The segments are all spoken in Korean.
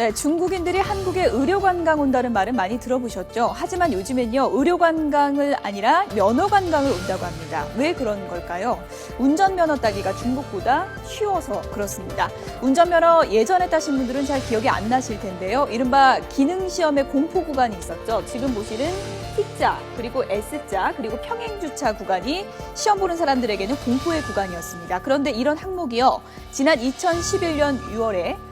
네, 중국인들이 한국에 의료관광 온다는 말은 많이 들어보셨죠? 하지만 요즘엔요, 의료관광을 아니라 면허관광을 온다고 합니다. 왜 그런 걸까요? 운전면허 따기가 중국보다 쉬워서 그렇습니다. 운전면허 예전에 따신 분들은 잘 기억이 안 나실 텐데요. 이른바 기능시험의 공포 구간이 있었죠. 지금 보시는 T자, 그리고 S자, 그리고 평행주차 구간이 시험 보는 사람들에게는 공포의 구간이었습니다. 그런데 이런 항목이요, 지난 2011년 6월에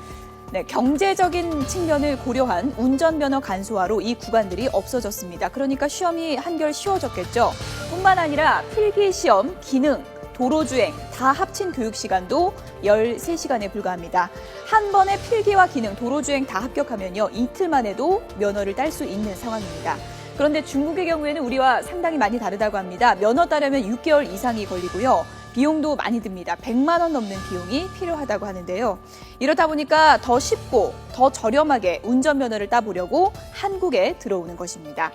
경제적인 측면을 고려한 운전면허 간소화로 이 구간들이 없어졌습니다. 그러니까 시험이 한결 쉬워졌겠죠. 뿐만 아니라 필기시험, 기능, 도로주행 다 합친 교육시간도 13시간에 불과합니다. 한 번에 필기와 기능, 도로주행 다 합격하면요, 이틀만 해도 면허를 딸 수 있는 상황입니다. 그런데 중국의 경우에는 우리와 상당히 많이 다르다고 합니다. 면허 따려면 6개월 이상이 걸리고요. 비용도 많이 듭니다. 100만 원 넘는 비용이 필요하다고 하는데요. 이렇다 보니까 더 쉽고 더 저렴하게 운전면허를 따보려고 한국에 들어오는 것입니다.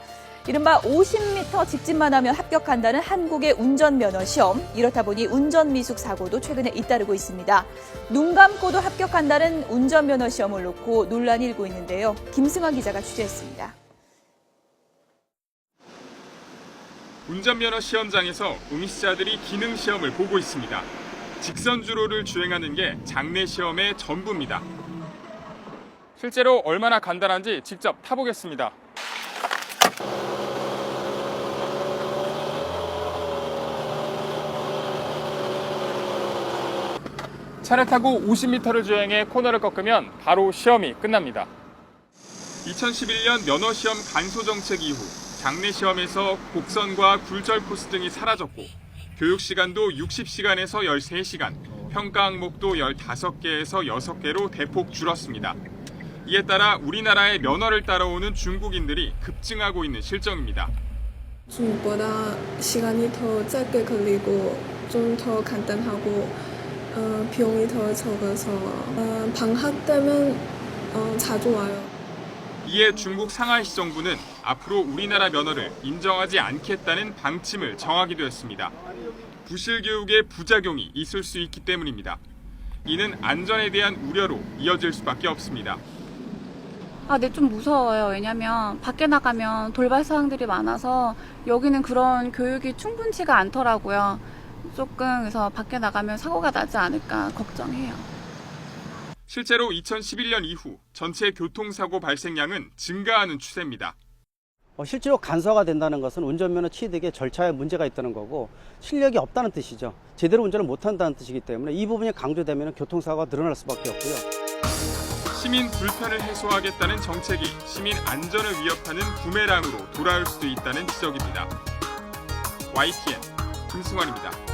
이른바 50m 직진만 하면 합격한다는 한국의 운전면허 시험. 이렇다 보니 운전미숙 사고도 최근에 잇따르고 있습니다. 눈 감고도 합격한다는 운전면허 시험을 놓고 논란이 일고 있는데요. 김승환 기자가 취재했습니다. 운전면허 시험장에서 응시자들이 기능 시험을 보고 있습니다. 직선 주로를 주행하는 게 장내 시험의 전부입니다. 실제로 얼마나 간단한지 직접 타보겠습니다. 차를 타고 50m를 주행해 코너를 꺾으면 바로 시험이 끝납니다. 2011년 면허 시험 간소 정책 이후 장내 시험에서 곡선과 굴절 코스 등이 사라졌고 교육 시간도 60시간에서 13시간, 평가 항목도 15개에서 6개로 대폭 줄었습니다. 이에 따라 우리나라의 면허를 따라오는 중국인들이 급증하고 있는 실정입니다. 중국보다 시간이 더 짧게 걸리고 좀 더 간단하고 비용이 더 적어서 방학 때면 자주 와요. 이에 중국 상하이시 정부는 앞으로 우리나라 면허를 인정하지 않겠다는 방침을 정하기도 했습니다. 부실 교육의 부작용이 있을 수 있기 때문입니다. 이는 안전에 대한 우려로 이어질 수밖에 없습니다. 네, 좀 무서워요. 왜냐면 밖에 나가면 돌발 사항들이 많아서 여기는 그런 교육이 충분치가 않더라고요. 조금 그래서 밖에 나가면 사고가 나지 않을까 걱정해요. 실제로 2011년 이후 전체 교통사고 발생량은 증가하는 추세입니다. 실제로 간소화가 된다는 것은 운전면허 취득에 절차에 문제가 있다는 거고 실력이 없다는 뜻이죠. 제대로 운전을 못한다는 뜻이기 때문에 이 부분이 강조되면 교통사고가 늘어날 수밖에 없고요. 시민 불편을 해소하겠다는 정책이 시민 안전을 위협하는 부메랑으로 돌아올 수도 있다는 지적입니다. YTN 김승환입니다.